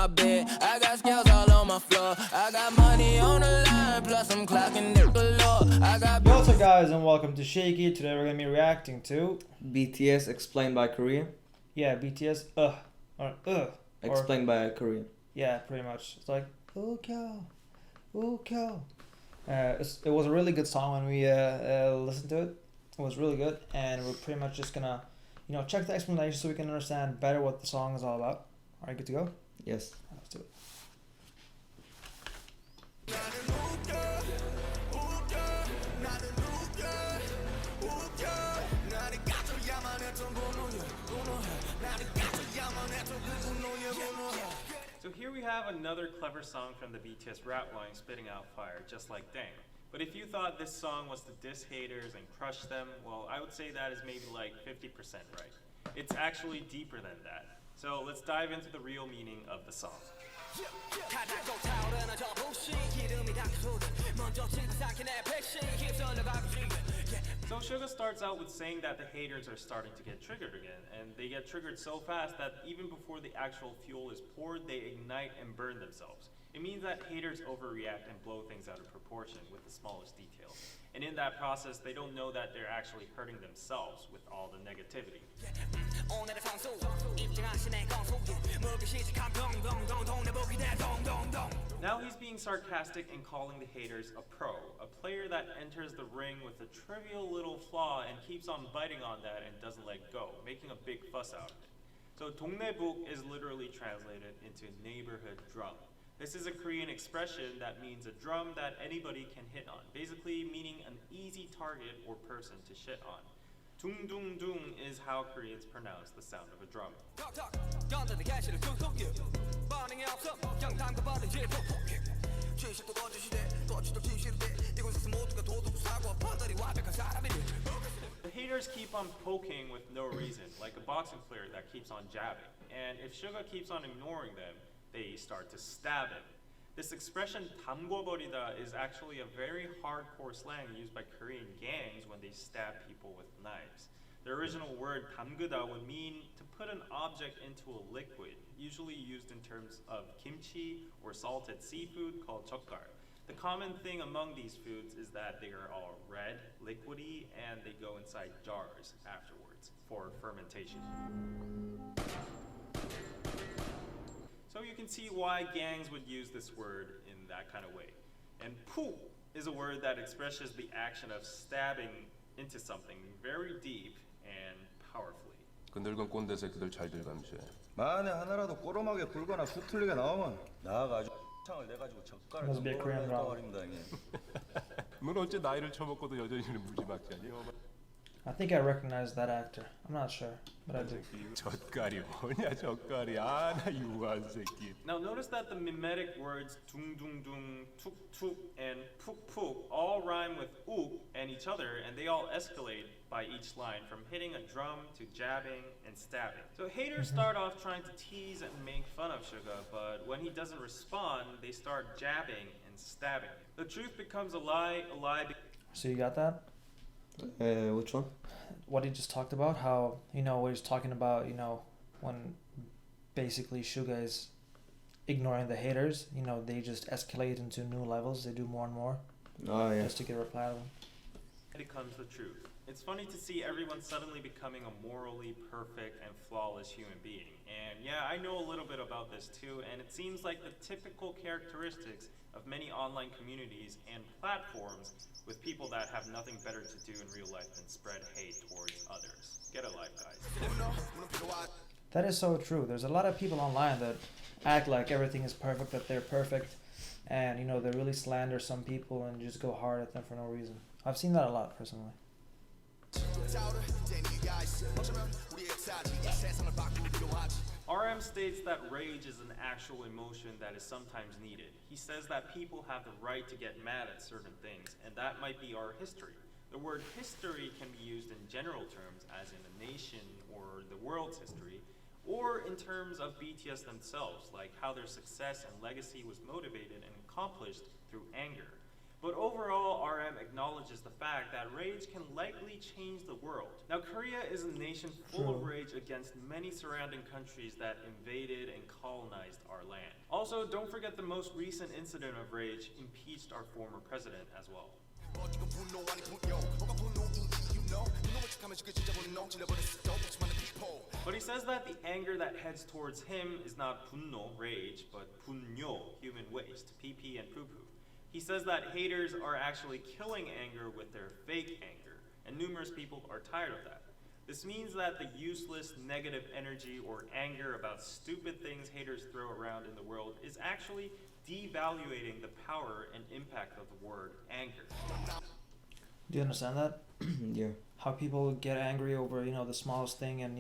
my bed. I got scales all on my floor. I got money on the line, plus I'm clocking it below. I got. What's up, guys, and welcome to Shaky. Today we're gonna be reacting to BTS explained by Korean. Yeah, BTS. Explained by Korean. Yeah, pretty much. It's like okay. It was a really good song when we listened to it. It was really good, and we're pretty much just gonna, check the explanation so we can understand better what the song is all about. All right, good to go? Yes. Let's do it. So here we have another clever song from the BTS rap line spitting out fire, just like Dang. But if you thought this song was to diss haters and crush them, well, I would say that is maybe like 50% right. It's actually deeper than that. So let's dive into the real meaning of the song. So Suga starts out with saying that the haters are starting to get triggered again, and they get triggered so fast that even before the actual fuel is poured, they ignite and burn themselves. It means that haters overreact and blow things out of proportion with the smallest details. And in that process, they don't know that they're actually hurting themselves with all the negativity. Now he's being sarcastic and calling the haters a pro, a player that enters the ring with a trivial little flaw and keeps on biting on that and doesn't let go, making a big fuss out of it. So 동네북 is literally translated into neighborhood drum. This is a Korean expression that means a drum that anybody can hit on, basically meaning an easy target or person to shit on. Dung dung dung is how Koreans pronounce the sound of a drum. The haters keep on poking with no reason, like a boxing player that keeps on jabbing. And if Suga keeps on ignoring them, they start to stab him. This expression 담궈버리다 is actually a very hardcore slang used by Korean gangs when they stab people with knives. The original word 담그다 would mean to put an object into a liquid, usually used in terms of kimchi or salted seafood called 젓갈. The common thing among these foods is that they are all red, liquidy, and they go inside jars afterwards for fermentation. So you can see why gangs would use this word in that kind of way. And 푸 is a word that expresses the action of stabbing into something very deep and powerfully. 그 늙은 꼰대 새끼들 잘들 감시해. 만에 하나라도 꼬로막에 굴거나 수틀리게 나오면 나가지고 창을 내가지고 젓갈을 떠버린다 형님. 넌 어째 나이를 처먹고도 여전히 무지막지하니? I think I recognize that actor. I'm not sure, but I do. 젓갈이 뭐냐 젓갈이. 아, 나 유한 새끼. Now notice that the mimetic words 둥둥둥, 툭툭, and 푹푹 all rhyme with uk and each other, and they all escalate by each line, from hitting a drum to jabbing and stabbing. So haters start off trying to tease and make fun of Suga, but when he doesn't respond, they start jabbing and stabbing. The truth becomes a lie. So you got that? Which one? What he just talked about, how, what he's talking about, when basically Suga is ignoring the haters, they just escalate into new levels, they do more and more. Oh, yeah. Just to get a reply to them. It becomes the truth. It's funny to see everyone suddenly becoming a morally perfect and flawless human being. And yeah, I know a little bit about this too, and it seems like the typical characteristics of many online communities and platforms with people that have nothing better to do in real life than spread hate towards others. Get a life, guys. That is so true. There's a lot of people online that act like everything is perfect, that they're perfect, and they really slander some people and just go hard at them for no reason. I've seen that a lot personally. RM states that rage is an actual emotion that is sometimes needed. He says that people have the right to get mad at certain things, and that might be our history. The word history can be used in general terms, as in a nation or the world's history, or in terms of BTS themselves, like how their success and legacy was motivated and accomplished through anger. But overall, RM acknowledges the fact that rage can likely change the world. Now, Korea is a nation full of rage against many surrounding countries that invaded and colonized our land. Also, don't forget the most recent incident of rage impeached our former president as well. But he says that the anger that heads towards him is not 분노, rage, but 분뇨, human waste, PP and poo-poo. He says that haters are actually killing anger with their fake anger, and numerous people are tired of that. This means that the useless negative energy or anger about stupid things haters throw around in the world is actually devaluating the power and impact of the word anger. Do you understand that? Yeah. How people get angry over, the smallest thing and,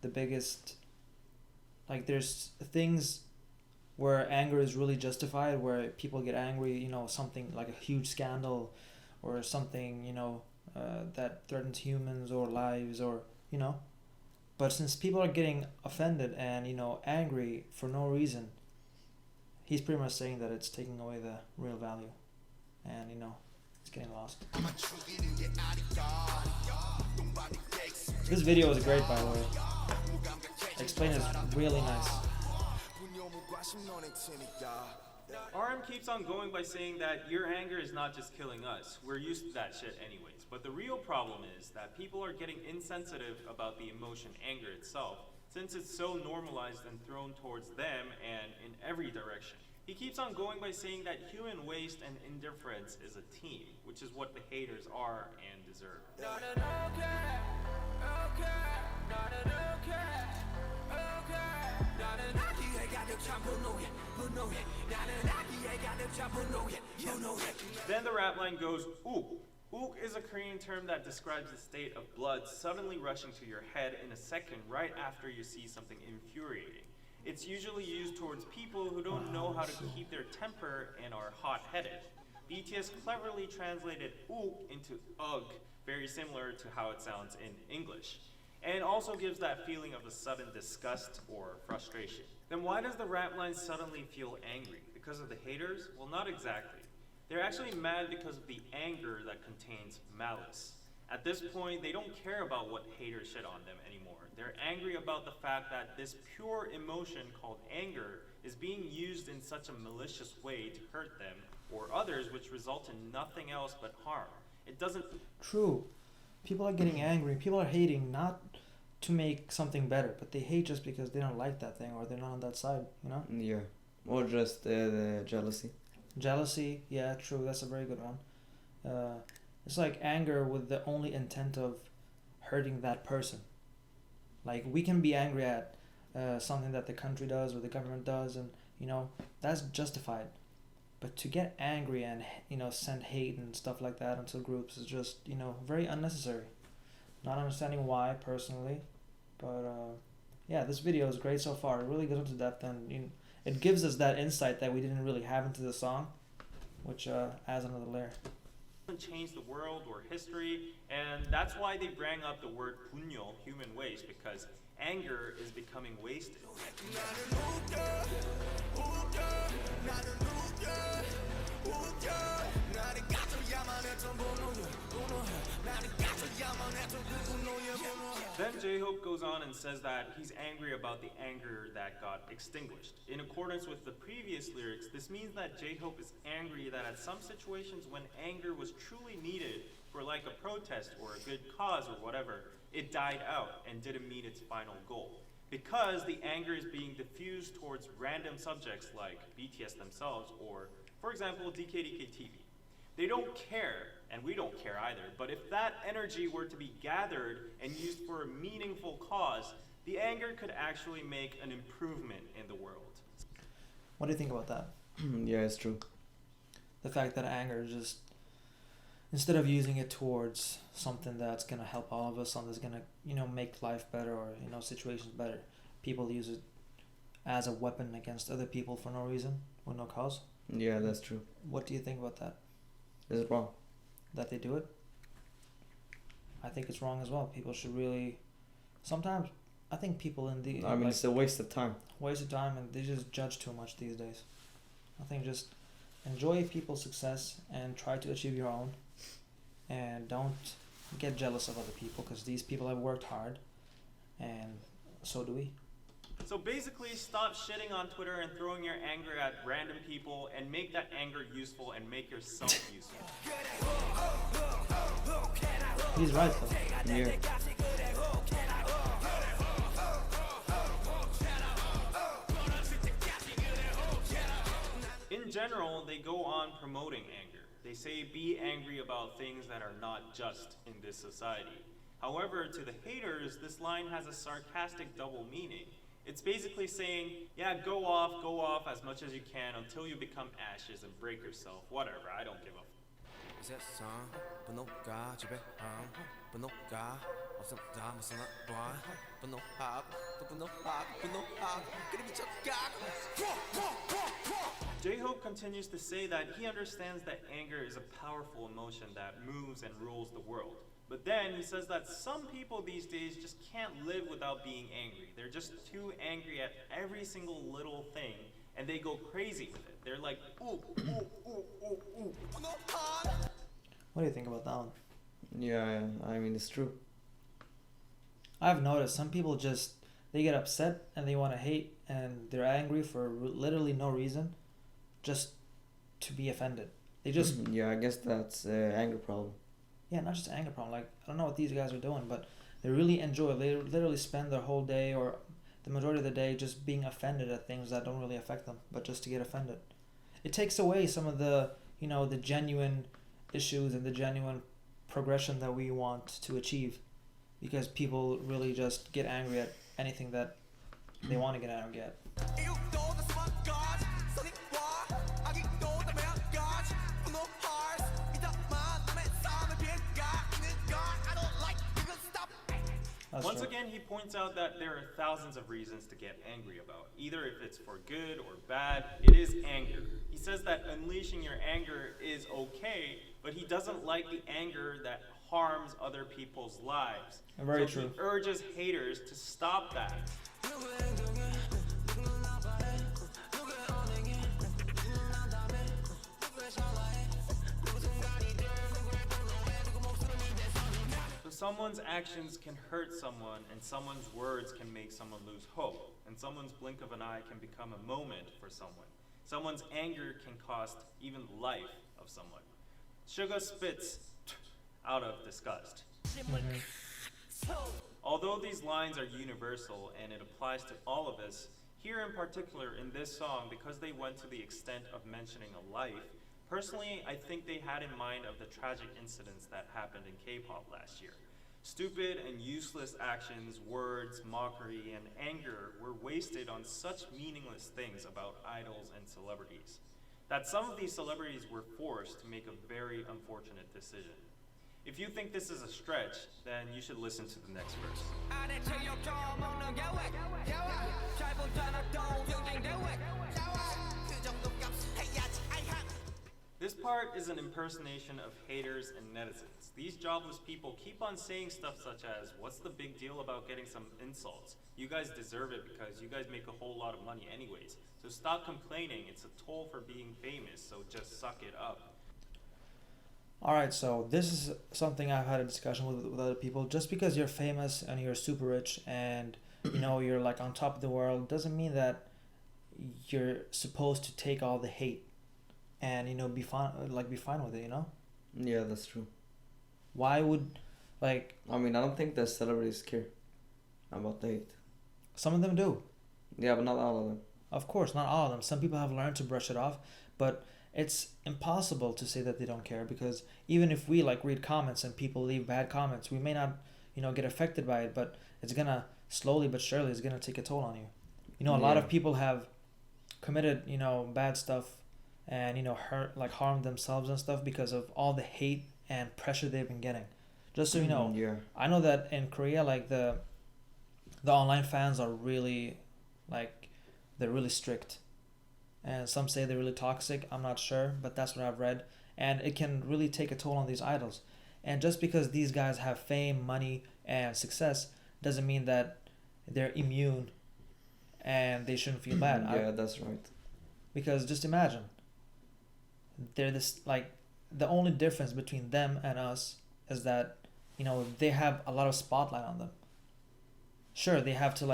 the biggest, like there's things where anger is really justified, where people get angry, something like a huge scandal or something, that threatens humans or lives or, But since people are getting offended and, angry for no reason, he's pretty much saying that it's taking away the real value and, it's getting lost. This video is great, by the way. Explain is really nice. RM keeps on going by saying that your anger is not just killing us. We're used to that shit anyways. But the real problem is that people are getting insensitive about the emotion anger itself, since it's so normalized and thrown towards them and in every direction. He keeps on going by saying that human waste and indifference is a team, which is what the haters are and deserve. Then the rap line goes, ook. Ook is a Korean term that describes the state of blood suddenly rushing to your head in a second right after you see something infuriating. It's usually used towards people who don't know how to keep their temper and are hot-headed. BTS cleverly translated ook into ugh, very similar to how it sounds in English, and also gives that feeling of a sudden disgust or frustration. Then why does the rap line suddenly feel angry? Because of the haters? Well, not exactly. They're actually mad because of the anger that contains malice. At this point, they don't care about what haters shit on them anymore. They're angry about the fact that this pure emotion called anger is being used in such a malicious way to hurt them or others, which result in nothing else but harm. It doesn't... True. People are getting angry. People are hating not to make something better, but they hate just because they don't like that thing or they're not on that side, Yeah. Or just the jealousy. Jealousy, yeah, true. That's a very good one. It's like anger with the only intent of hurting that person. Like, we can be angry at something that the country does or the government does, and, that's justified. But to get angry and, send hate and stuff like that into groups is just, very unnecessary. Not understanding why, personally. But, yeah, this video is great so far. It really goes into depth, and it gives us that insight that we didn't really have into the song, which adds another layer. Change the world or history, and that's why they bring up the word 분뇨, human waste, because anger is becoming wasted. Then J-Hope goes on and says that he's angry about the anger that got extinguished. In accordance with the previous lyrics, this means that J-Hope is angry that at some situations when anger was truly needed for like a protest or a good cause or whatever, it died out and didn't meet its final goal. Because the anger is being diffused towards random subjects like BTS themselves or, for example, DKDKTV. They don't care, and we don't care either, but if that energy were to be gathered and used for a meaningful cause, the anger could actually make an improvement in the world. What do you think about that? Yeah, it's true. The fact that anger is just, instead of using it towards something that's going to help all of us, something that's going to, make life better or, situations better, people use it as a weapon against other people for no reason, with no cause. Yeah, that's true. What do you think about that? Is it wrong? That they do it? I think it's wrong as well. People should really... Sometimes, I think people in the... It's a waste of time. Waste of time, and they just judge too much these days. I think just enjoy people's success and try to achieve your own, and don't get jealous of other people because these people have worked hard, and so do we. So basically, stop shitting on Twitter and throwing your anger at random people and make that anger useful and make yourself useful. He's right though. Yeah. In general, they go on promoting anger. They say be angry about things that are not just in this society. However, to the haters, this line has a sarcastic double meaning. It's basically saying, yeah, go off as much as you can until you become ashes and break yourself. Whatever, I don't give a J-Hope continues to say that he understands that anger is a powerful emotion that moves and rules the world. But then he says that some people these days just can't live without being angry. They're just too angry at every single little thing, and they go crazy with it. They're like, ooh, ooh, ooh, ooh, ooh. What do you think about that one? Yeah, I mean, it's true. I've noticed some people just, they get upset and they want to hate and they're angry for literally no reason, just to be offended. They just Yeah, I guess that's anger problem. yeah, not just anger problem. Like, I don't know what these guys are doing, but they really enjoy. They literally spend their whole day or the majority of the day just being offended at things that don't really affect them, but just to get offended. It takes away some of the, the genuine issues and the genuine progression that we want to achieve, because people really just get angry at anything that they want to get angry at. Once again, he points out that there are thousands of reasons to get angry about. Either if it's for good or bad, it is anger. He says that unleashing your anger is okay, but he doesn't like the anger that harms other people's lives. Very so true. He urges haters to stop that. Someone's actions can hurt someone, and someone's words can make someone lose hope, and someone's blink of an eye can become a moment for someone. Someone's anger can cost even the life of someone. Suga spits out of disgust. Although these lines are universal and it applies to all of us, here in particular in this song, because they went to the extent of mentioning a life, personally, I think they had in mind of the tragic incidents that happened in K-pop last year. Stupid and useless actions, words, mockery, and anger were wasted on such meaningless things about idols and celebrities, that some of these celebrities were forced to make a very unfortunate decision. If you think this is a stretch, then you should listen to the next verse. This part is an impersonation of haters and netizens. These jobless people keep on saying stuff such as, what's the big deal about getting some insults? You guys deserve it because you guys make a whole lot of money anyways. So stop complaining, it's a toll for being famous, so just suck it up. Alright, so this is something I've had a discussion with other people. Just because you're famous and you're super rich and you're like on top of the world doesn't mean that you're supposed to take all the hate and be fine with it. Yeah, that's true. Why would I mean, I don't think that celebrities care about the hate. Some of them do. Yeah, but not all of them. Of course, not all of them. Some people have learned to brush it off, but it's impossible to say that they don't care, because even if we read comments and people leave bad comments, we may not get affected by it, but it's gonna slowly but surely it's gonna take a toll on you. A lot of people have committed bad stuff and hurt harmed themselves and stuff because of all the hate and pressure they've been getting. Just so you know, I know that in Korea the online fans are really they're really strict, and some say they're really toxic. I'm not sure, but that's what I've read, and it can really take a toll on these idols. And just because these guys have fame, money, and success doesn't mean that they're immune and they shouldn't feel bad. Yeah, that's right. Because just imagine, they're this like the only difference between them and us is that they have a lot of spotlight on them. Sure, they have to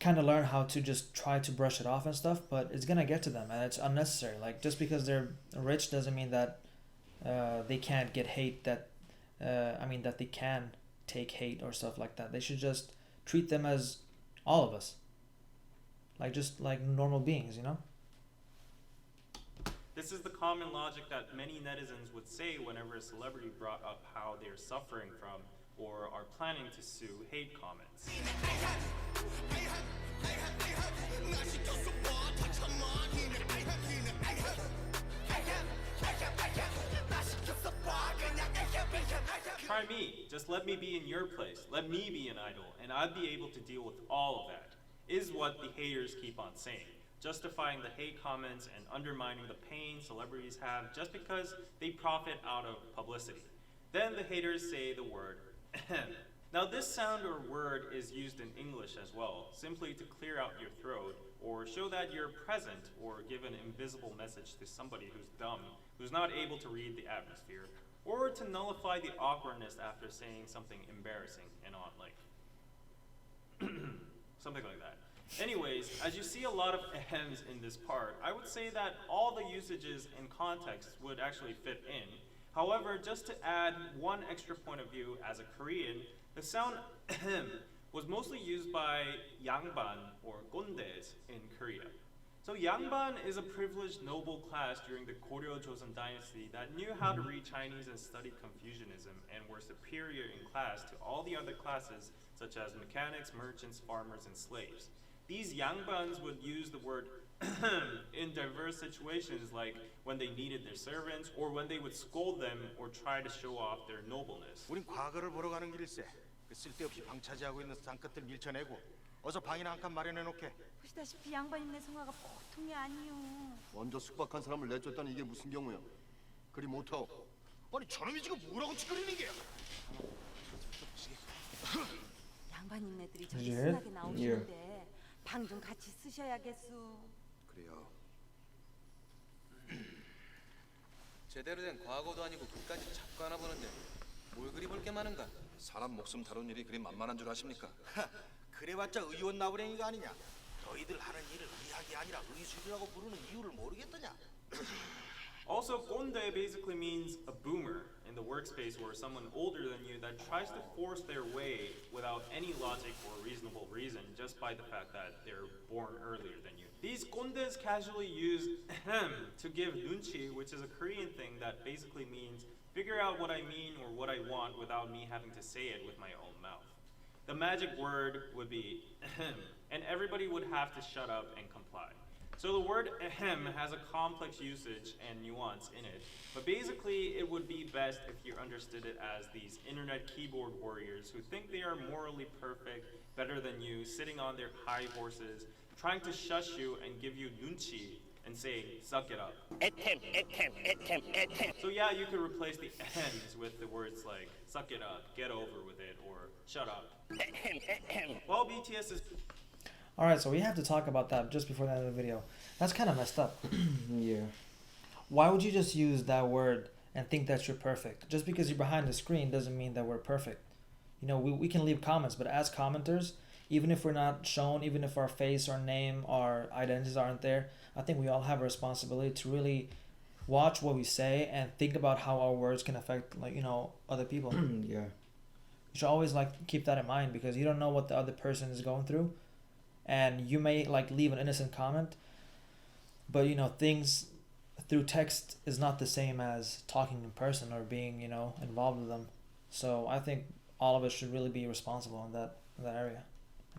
kind of learn how to just try to brush it off and stuff, but it's gonna get to them and it's unnecessary. Like just because they're rich doesn't mean that they can't get hate. That that they can take hate or stuff like that. They should just treat them as all of us, just like normal beings. This is the common logic that many netizens would say whenever a celebrity brought up how they're suffering from or are planning to sue hate comments. Try me. Just let me be in your place. Let me be an idol, and I'd be able to deal with all of that, is what the haters keep on saying, justifying the hate comments and undermining the pain celebrities have just because they profit out of publicity. Then the haters say the word ahem. Now this sound or word is used in English as well, simply to clear out your throat or show that you're present or give an invisible message to somebody who's dumb, who's not able to read the atmosphere, or to nullify the awkwardness after saying something embarrassing and on something like that. Anyways, as you see a lot of ahems in this part, I would say that all the usages and context would actually fit in. However, just to add one extra point of view as a Korean, the sound ahem was mostly used by yangban or gondes in Korea. So yangban is a privileged noble class during the Goryeo Joseon dynasty that knew how to read Chinese and study Confucianism and were superior in class to all the other classes such as mechanics, merchants, farmers, and slaves. These yangbans would use the word in diverse situations like when they needed their servants or when they would scold them or try to show off their nobleness. 우린 과거를 보러 가는 길일세. 그 쓸데없이 방차지하고 있는 산끝들 밀쳐내고 어서 방이나 한 칸 마련해 놓게. 보시다시피 양반님네 성화가 보통이 아니요. 먼저 숙박한 사람을 내쫓다니 이게 무슨 경우야? 그리 못하오. 아니 저놈이 지금 뭐라고 짓거리는 게야? 양반님네들이 저기 예? 순하게 나오시는데 방 좀 같이 쓰셔야겠소. 그래요. 제대로 된 과거도 아니고 그까지 자꾸 하나 보는데 뭘 그리 볼 게 많은가? 사람 목숨 다룬 일이 그리 만만한 줄 아십니까? 그래봤자 의원 나부랭이가 아니냐? 너희들 하는 일을 의학이 아니라 의술이라고 부르는 이유를 모르겠더냐? Also, gonde basically means a boomer in the workspace or someone older than you that tries to force their way without any logic or reasonable reason just by the fact that they're born earlier than you. These gondes casually use ahem to give nunchi, which is a Korean thing that basically means figure out what I mean or what I want without me having to say it with my own mouth. The magic word would be ahem, and everybody would have to shut up and comply. So the word ahem has a complex usage and nuance in it, but basically it would be best if you understood it as these internet keyboard warriors who think they are morally perfect, better than you, sitting on their high horses, trying to shush you and give you nunchi and say, suck it up. So yeah, you could replace the ahems with the words like, suck it up, get over with it, or shut up. While BTS is... Alright, so we have to talk about that just before the end of the video. That's kind of messed up. Yeah. Why would you just use that word and think that you're perfect? Just because you're behind the screen doesn't mean that we're perfect. We can leave comments, but as commenters, even if we're not shown, even if our face, our name, our identities aren't there, I think we all have a responsibility to really watch what we say and think about how our words can affect, other people. Yeah. You should always keep that in mind because you don't know what the other person is going through. And you may leave an innocent comment, but things through text is not the same as talking in person or being involved with them. So I think all of us should really be responsible in that area.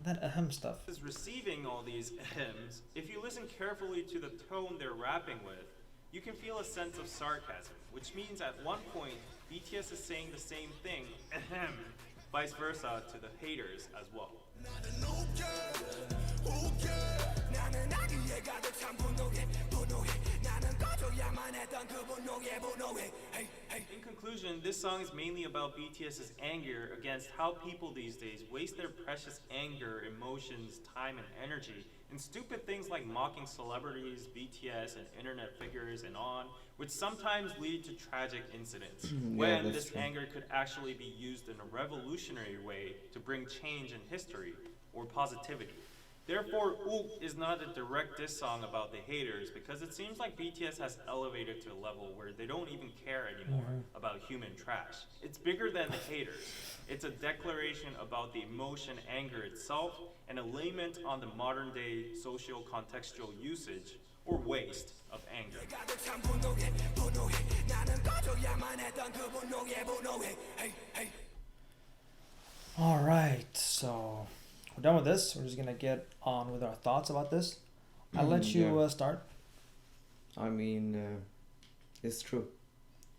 That ahem stuff. Is receiving all these ahems. If you listen carefully to the tone they're rapping with, you can feel a sense of sarcasm, which means at one point BTS is saying the same thing, ahem, vice versa to the haters as well. In conclusion, this song is mainly about BTS's anger against how people these days waste their precious anger, emotions, time, and energy and stupid things like mocking celebrities, BTS, and internet figures and on, which sometimes lead to tragic incidents, when that's this true. anger could actually be used in a revolutionary way to bring change in history or positivity. Therefore, Uk is not a direct diss song about the haters because it seems like BTS has elevated to a level where they don't even care anymore about human trash. It's bigger than the haters. It's a declaration about the emotion anger itself and a lament on the modern day social contextual usage or waste of anger. All right, so we're done with this. We're just gonna get on with our thoughts about this. I'll let you start. I mean, it's true.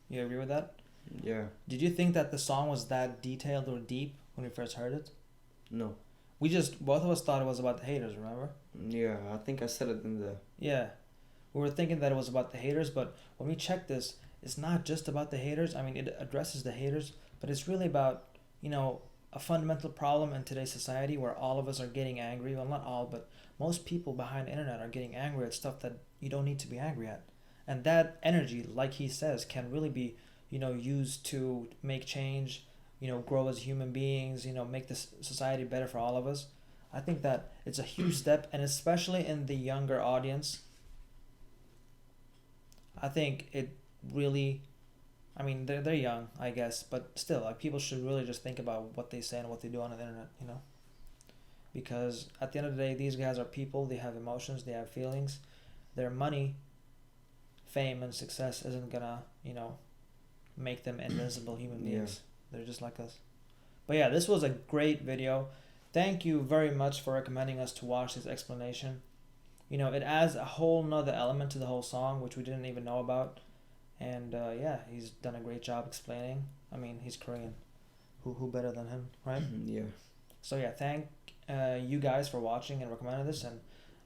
You agree with that? Yeah. Did you think that the song was that detailed or deep when we first heard it? No. Both of us thought it was about the haters, remember? Yeah, I think I said it in the... Yeah. We were thinking that it was about the haters, but when we checked this, it's not just about the haters. I mean, it addresses the haters, but it's really about, a fundamental problem in today's society where all of us are getting angry. Well, not all, but most people behind the internet are getting angry at stuff that you don't need to be angry at. And that energy, like he says, can really be, used to make change, grow as human beings, make this society better for all of us. I think that it's a huge step, and especially in the younger audience, I think it really, they're young, I guess, but still, like, people should really just think about what they say and what they do on the internet, because at the end of the day, these guys are people. They have emotions, they have feelings. Their money, fame, and success isn't gonna, make them invincible human beings. They're just like us. But yeah, this was a great video. Thank you very much for recommending us to watch this explanation. It adds a whole nother element to the whole song, which we didn't even know about. And yeah, he's done a great job explaining. He's Korean. Who better than him, right? Yeah. So yeah, thank you guys for watching and recommending this, and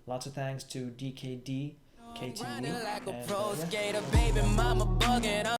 lots of thanks to DKDKTV. Grinding like a And, pro yeah. skater, baby mama bugging.